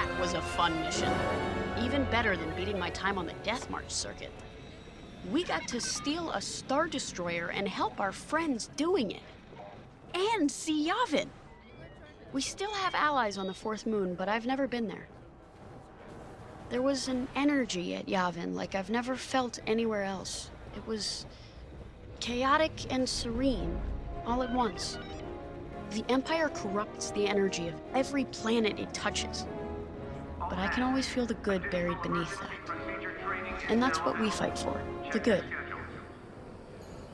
That was a fun mission. Even better than beating my time on the Death March circuit. We got to steal a Star Destroyer and help our friends doing it. And see Yavin. We still have allies on the fourth moon, but I've never been there. There was an energy at Yavin like I've never felt anywhere else. It was chaotic and serene, all at once. The Empire corrupts the energy of every planet it touches. But I can always feel the good buried beneath that. And that's what we fight for, the good.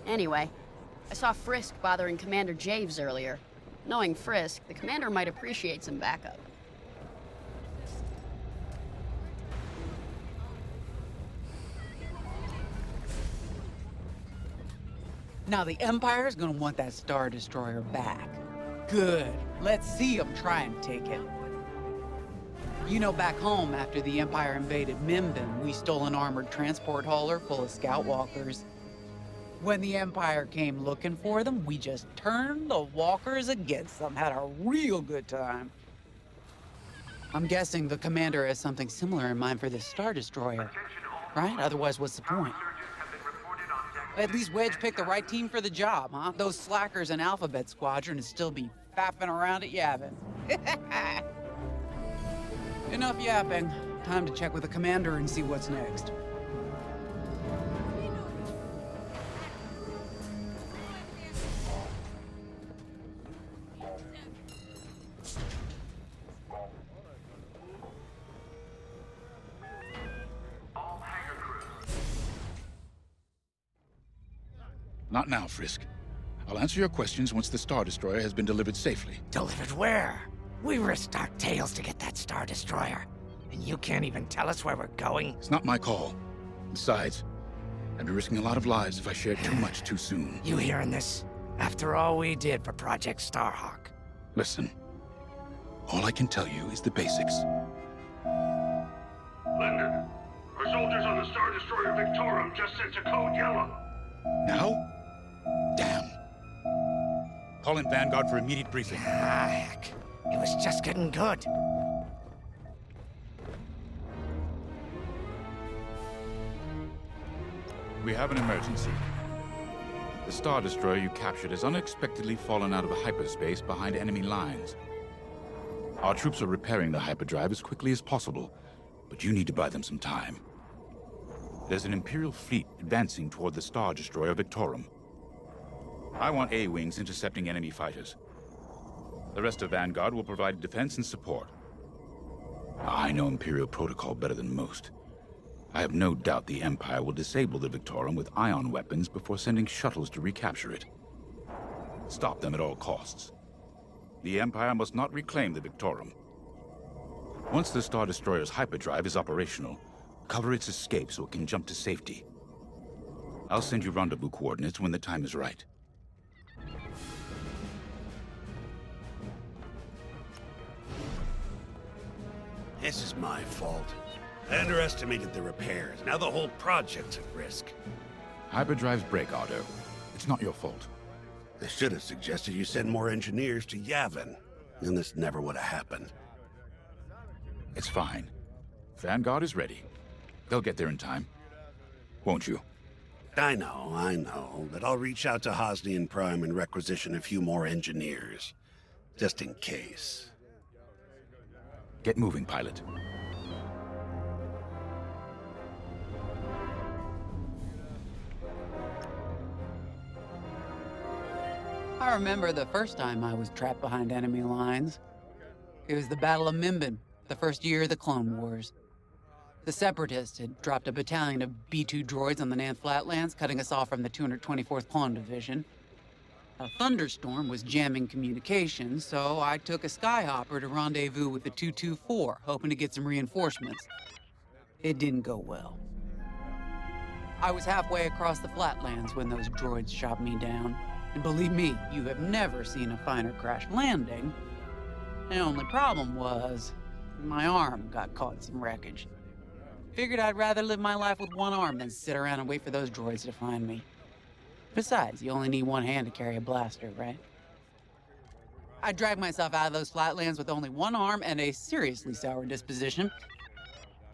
Anyway, I saw Frisk bothering Commander Javes earlier. Knowing Frisk, the commander might appreciate some backup. Now the Empire's gonna want that Star Destroyer back. Good. Let's see them try and take it. You know, back home, after the Empire invaded Mimbin, we stole an armored transport hauler full of scout walkers. When the Empire came looking for them, we just turned the walkers against them, had a real good time. I'm guessing the commander has something similar in mind for this Star Destroyer, right? Otherwise, what's the point? At least Wedge picked the right team for the job, huh? Those slackers in Alphabet Squadron would still be fapping around at Yavin. Enough yapping. Time to check with the commander and see what's next. Not now, Frisk. I'll answer your questions once the Star Destroyer has been delivered safely. Delivered where? We risked our tails to get that Star Destroyer. And you can't even tell us where we're going? It's not my call. Besides, I'd be risking a lot of lives if I shared too much too soon. You hearing this? After all we did for Project Starhawk. Listen, all I can tell you is the basics. Linden, our soldiers on the Star Destroyer Victorum just sent a code yellow. Now? Damn. Call in Vanguard for immediate briefing. Ah, heck. It was just getting good. We have an emergency. The Star Destroyer you captured has unexpectedly fallen out of hyperspace behind enemy lines. Our troops are repairing the hyperdrive as quickly as possible, but you need to buy them some time. There's an Imperial fleet advancing toward the Star Destroyer Victorum. I want A-wings intercepting enemy fighters. The rest of Vanguard will provide defense and support. I know Imperial protocol better than most. I have no doubt the Empire will disable the Victorum with ion weapons before sending shuttles to recapture it. Stop them at all costs. The Empire must not reclaim the Victorum. Once the Star Destroyer's hyperdrive is operational, cover its escape so it can jump to safety. I'll send you rendezvous coordinates when the time is right. This is my fault. I underestimated the repairs. Now the whole project's at risk. Hyperdrives break, Otto. It's not your fault. I should have suggested you send more engineers to Yavin. And this never would have happened. It's fine. Vanguard is ready. They'll get there in time. Won't you? I know. But I'll reach out to Hosnian Prime and requisition a few more engineers. Just in case. Get moving, pilot. I remember the first time I was trapped behind enemy lines. It was the Battle of Mimbin, the first year of the Clone Wars. The Separatists had dropped a battalion of B-2 droids on the Nan Flatlands, cutting us off from the 224th Clone Division. A thunderstorm was jamming communications, so I took a skyhopper to rendezvous with the 224, hoping to get some reinforcements. It didn't go well. I was halfway across the Flatlands when those droids shot me down. And believe me, you have never seen a finer crash landing. The only problem was, my arm got caught in some wreckage. Figured I'd rather live my life with one arm than sit around and wait for those droids to find me. Besides, you only need one hand to carry a blaster, right? I dragged myself out of those flatlands with only one arm and a seriously sour disposition.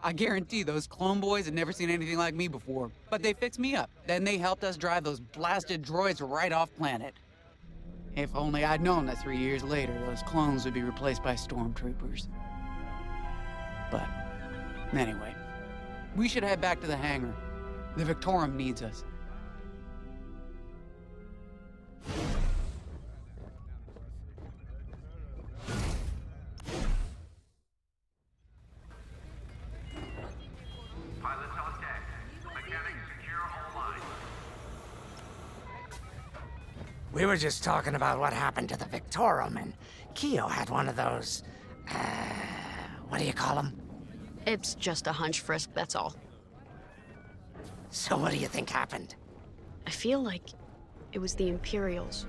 I guarantee those clone boys had never seen anything like me before, but they fixed me up. Then they helped us drive those blasted droids right off planet. If only I'd known that 3 years later, those clones would be replaced by stormtroopers. But, anyway, we should head back to the hangar. The Victorum needs us. Pilots on deck. Mechanics secure all lines. We were just talking about what happened to the Victorum, and Keo had one of those, what do you call them? It's just a hunch, Frisk, that's all. So what do you think happened? I feel like it was the Imperials.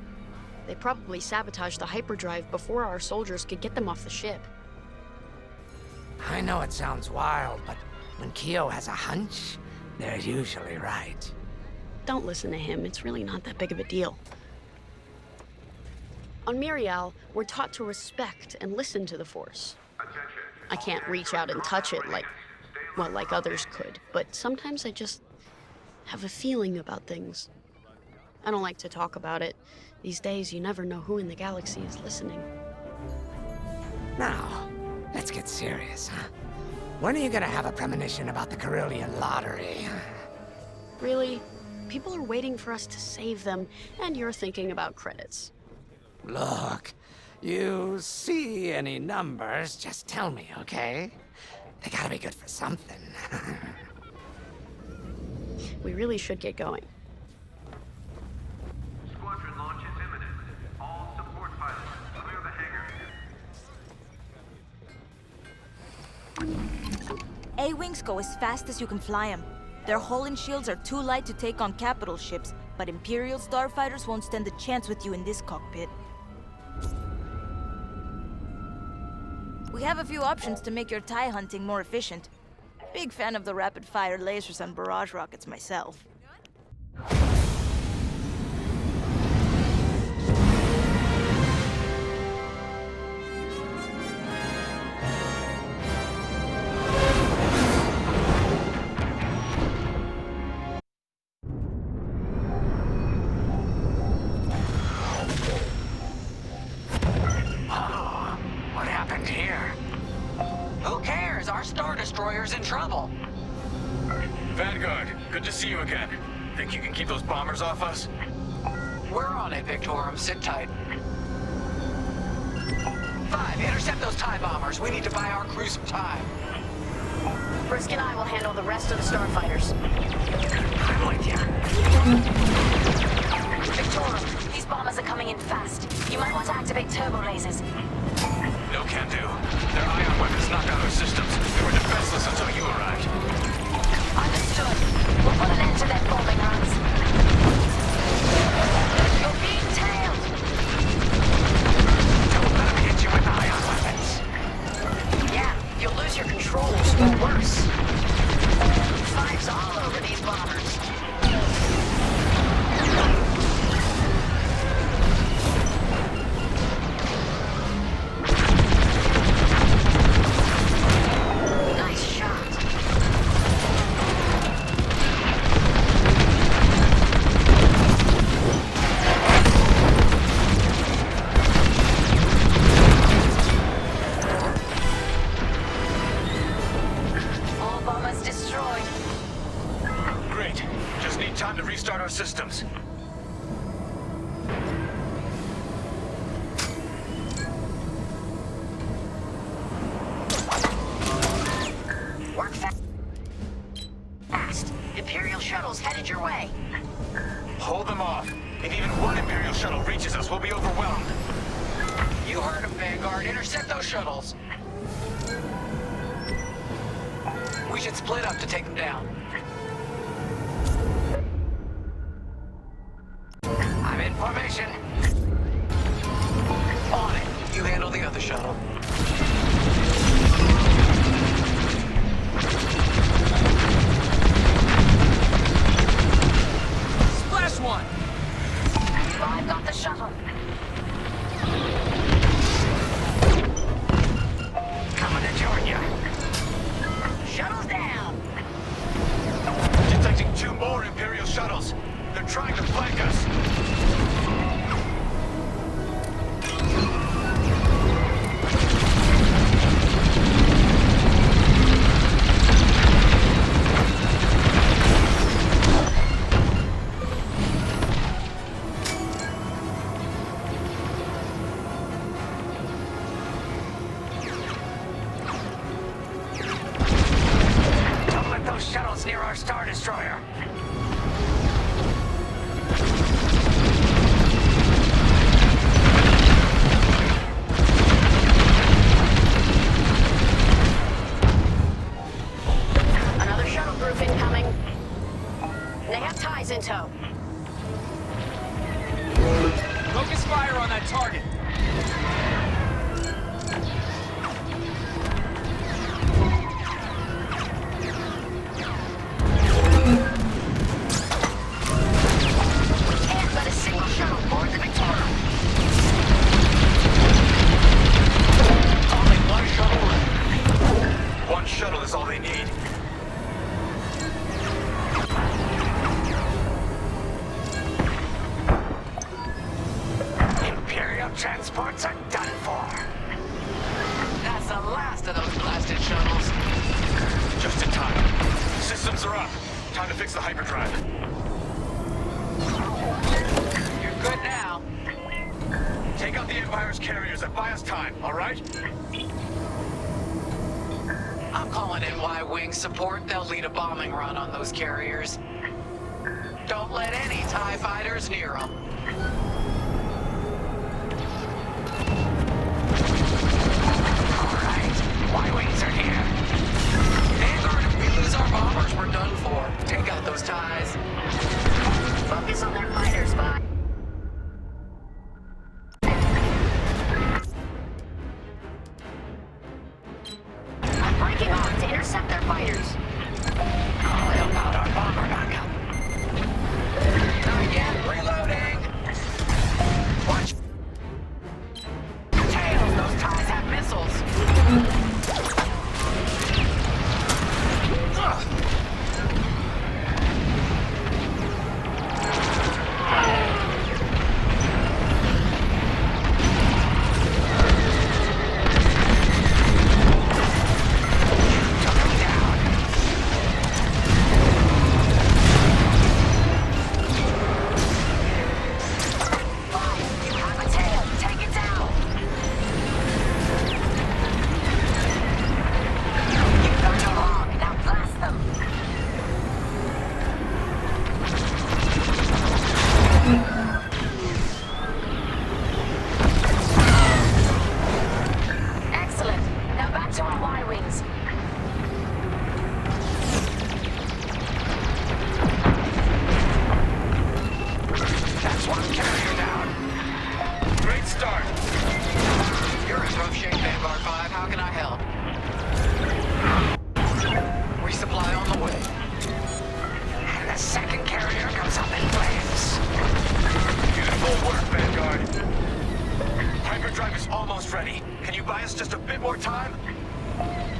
They probably sabotaged the hyperdrive before our soldiers could get them off the ship. I know it sounds wild, but when Keo has a hunch, they're usually right. Don't listen to him, it's really not that big of a deal. On Mirial, we're taught to respect and listen to the Force. I can't reach out and touch it like others could, but sometimes I just have a feeling about things. I don't like to talk about it. These days, you never know who in the galaxy is listening. Now, let's get serious, huh? When are you gonna have a premonition about the Carillion lottery? Really? People are waiting for us to save them, and you're thinking about credits. Look, you see any numbers, just tell me, okay? They gotta be good for something. We really should get going. Squadron launch is imminent. All support pilots, clear the hangar. A-Wings go as fast as you can fly them. Their hull and shields are too light to take on capital ships, but Imperial starfighters won't stand a chance with you in this cockpit. We have a few options to make your TIE hunting more efficient. Big fan of the rapid-fire lasers and barrage rockets myself. What happened here? Who cares? Our Star Destroyer's in trouble. Vanguard, good to see you again. Think you can keep those bombers off us? We're on it, Victorum. Sit tight. 5, intercept those TIE bombers. We need to buy our crew some time. Frisk and I will handle the rest of the starfighters. I'm with you. Victorum, these bombers are coming in fast. You might want to activate turbo lasers. No can do. Their ion weapons knocked out our systems. We were defenseless until you arrived. Understood. We'll put an end to their bombing runs. You're being tailed. Don't let them hit you with ion weapons. Yeah, you'll lose your controls, or worse. 5's all over these bombers. Nice shot. All bombers destroyed. Great. Just need time to restart our systems. Work fast. Imperial shuttles headed your way. Hold them off. If even one Imperial shuttle reaches us, we'll be overwhelmed. You heard him, Vanguard. Intercept those shuttles. We should split up to take them down. I'm in formation. On it. You handle the other shuttle. I've got the shuttle. fire on that target! Can't let a single shuttle board the Victorum. Only one shuttle left. One shuttle is all they need. Imperial transports are done for. That's the last of those blasted shuttles. Just in time. Systems are up. Time to fix the hyperdrive. You're good now. Take out the Empire's carriers and buy us time, all right? I'm calling in Y-Wing support. They'll lead a bombing run on those carriers. Don't let any TIE fighters near them. Y-Wings are here. Vanguard, if we lose our bombers, we're done for. Take out those ties. Focus on their fighters, bye. I'm breaking off to intercept their fighters. What about our bomber backup? Not yet. Reloading. Watch. Tails, those ties have missiles. You have a tail. Take it down. You've done no wrong. Now blast them. Excellent. Now back to our Y-Wings. That's one carrier down. Great start. You're in rough shape, Vanguard 5. How can I help? Resupply on the way. And the second carrier comes up in flames. Beautiful work, Vanguard. Hyperdrive is almost ready. Can you buy us just a bit more time?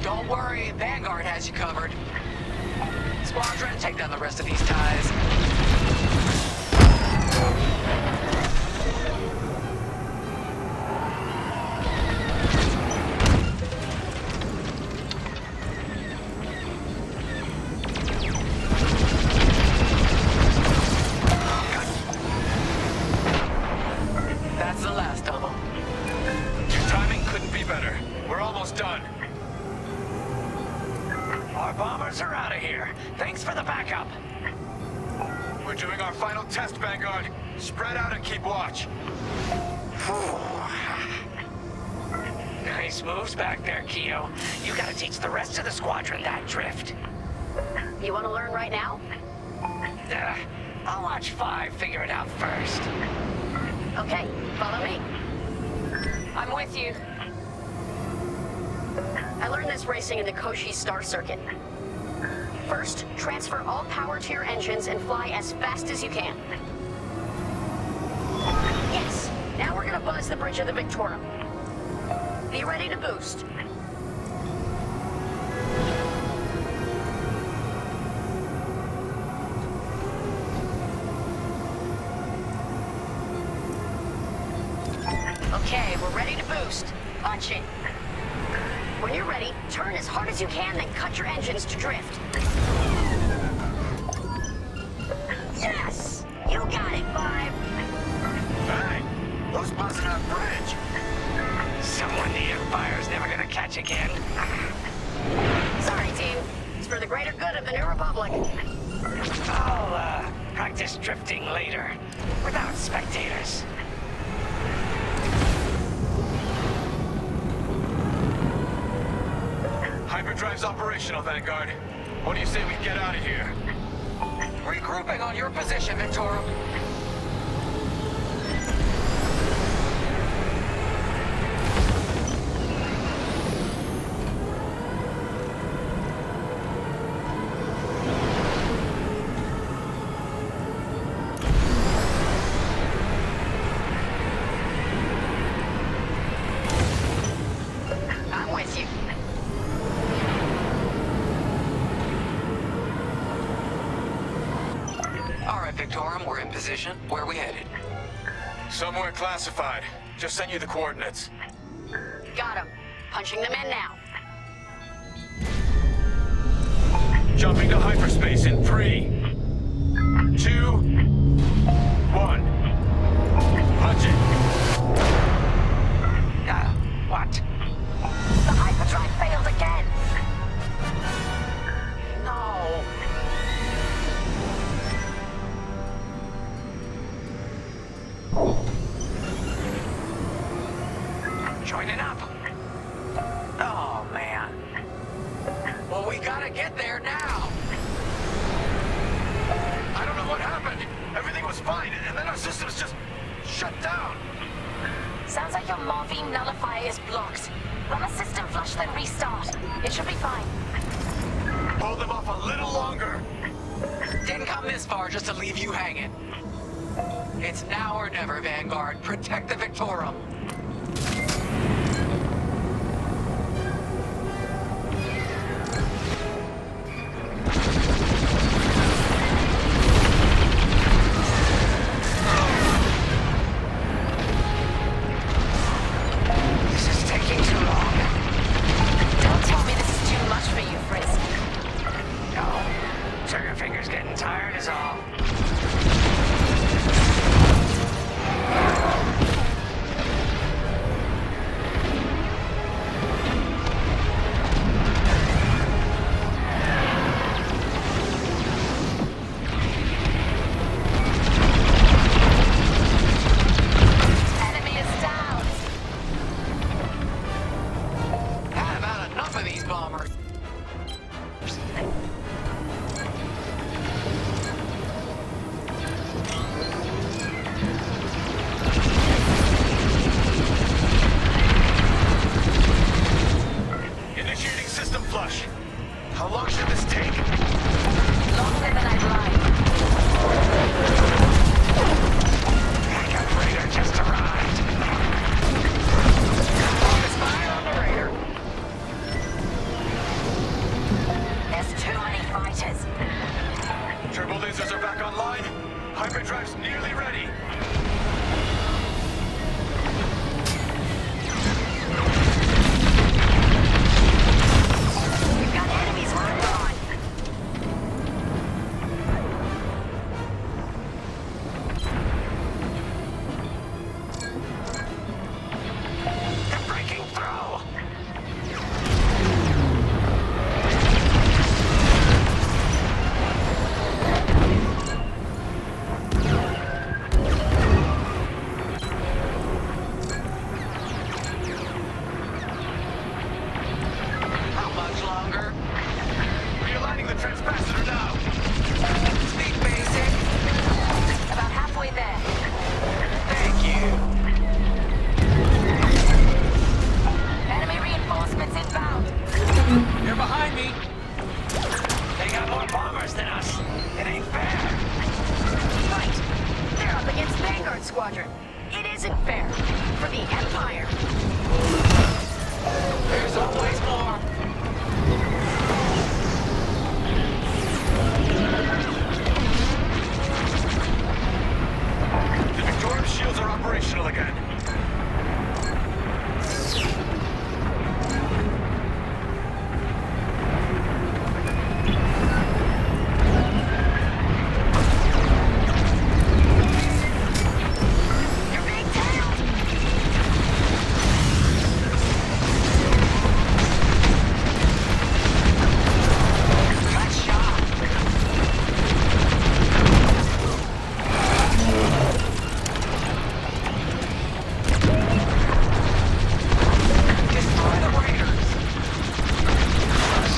Don't worry, Vanguard has you covered. Squadron, take down the rest of these ties. That's the last of them. Your timing couldn't be better. We're almost done. Our bombers are out of here. Thanks for the backup. We're doing our final test, Vanguard. Spread out and keep watch. Nice moves back there, Keo. You gotta teach the rest of the squadron that drift. You want to learn right now? I'll watch 5 figure it out first. Okay, follow me. I'm with you. I learned this racing in the Koshi Star Circuit. First, transfer all power to your engines and fly as fast as you can. Yes, now we're gonna buzz the bridge of the Victorum. Be ready to boost. Okay, we're ready to boost. Punch it. When you're ready, turn as hard as you can, then cut your engines to drift. Yes! You got it, 5! Hey, who's buzzing our bridge? Someone the Empire's never gonna catch again. Sorry, team. It's for the greater good of the New Republic. I'll, practice drifting later, without spectators. Hyperdrive's operational, Vanguard. What do you say we get out of here? Regrouping on your position, Victorum. position? Where are we headed? Somewhere classified. Just sent you the coordinates. Got him. Punching them in now. Jumping to hyperspace in 3, 2, 1. Punch it. What? The hyperdrive failed again! No. Joining up. Oh, man. Well, we gotta get there now. I don't know what happened. Everything was fine, and then our systems just shut down. Sounds like your morphine nullifier is blocked. Run a system flush, then restart. It should be fine. Hold them off a little longer. Didn't come this far just to leave you hanging. It's now or never, Vanguard. Protect the Victorum. This is taking too long. Don't tell me this is too much for you, Frisk. No. Trigger finger's getting tired is all. Enemy is down. I've had enough of these bombers. Initiating system flush. How long should this take? Longer than I'd like. Backup raider just arrived. Spy on the radar. There's too many fighters. Turbo lasers are back online. Hyperdrive's nearly ready. We've got enemies running on. They're breaking through. How much longer? Realigning the transpacitor now. Speak basic. About halfway there. Thank you. Enemy reinforcements inbound. You're behind me. They got more bombers than us. It ain't fair. Right. They're up against Vanguard Squadron. It isn't fair. For the Empire. There's always more. The Victorum shields are operational again. You're being tailed. Good shot. Destroy the raiders.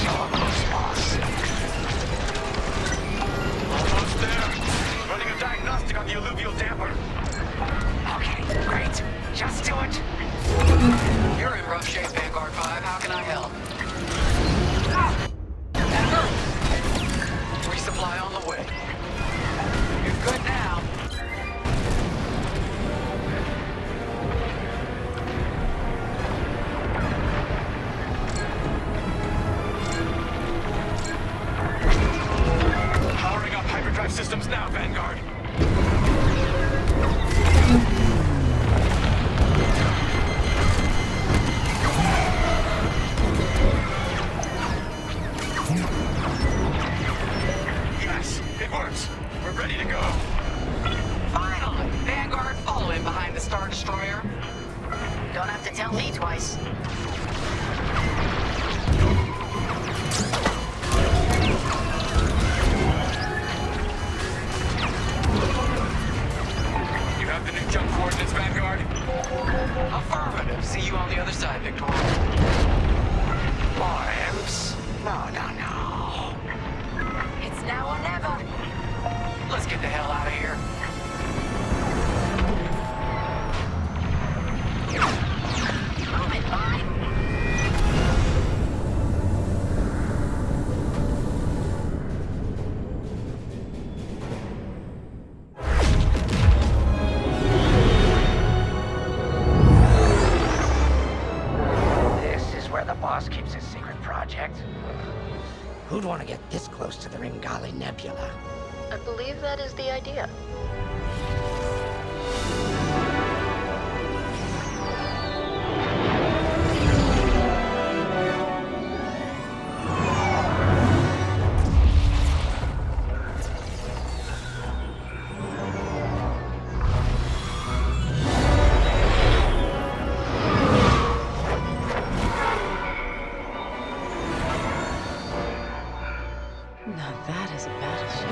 So close, boss. Almost there. Running a diagnostic on the alluvial damper. Okay, great. Just do it. You're in rough shape, Vanguard 5. How can I help? Resupply on the way. You're good now. Powering up hyperdrive systems now, Vanguard. Don't have to tell me twice. You have the new jump coordinates, Vanguard? Affirmative. See you on the other side, Victorum. More imps? No. It's now or never. Let's get the hell out of here. Move it, bye. This is where the boss keeps his secret project. Who'd want to get this close to the Ringali Nebula? I believe that is the idea. Now that is a battleship.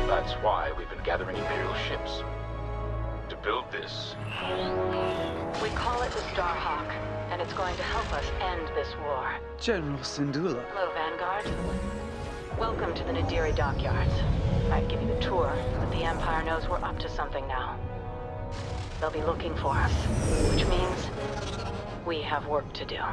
That's why we've been gathering Imperial ships. To build this. We call it the Starhawk, and it's going to help us end this war. General Syndulla. Hello, Vanguard. Welcome to the Nadiri dockyards. I'd give you a tour, but the Empire knows we're up to something now. They'll be looking for us, which means we have work to do.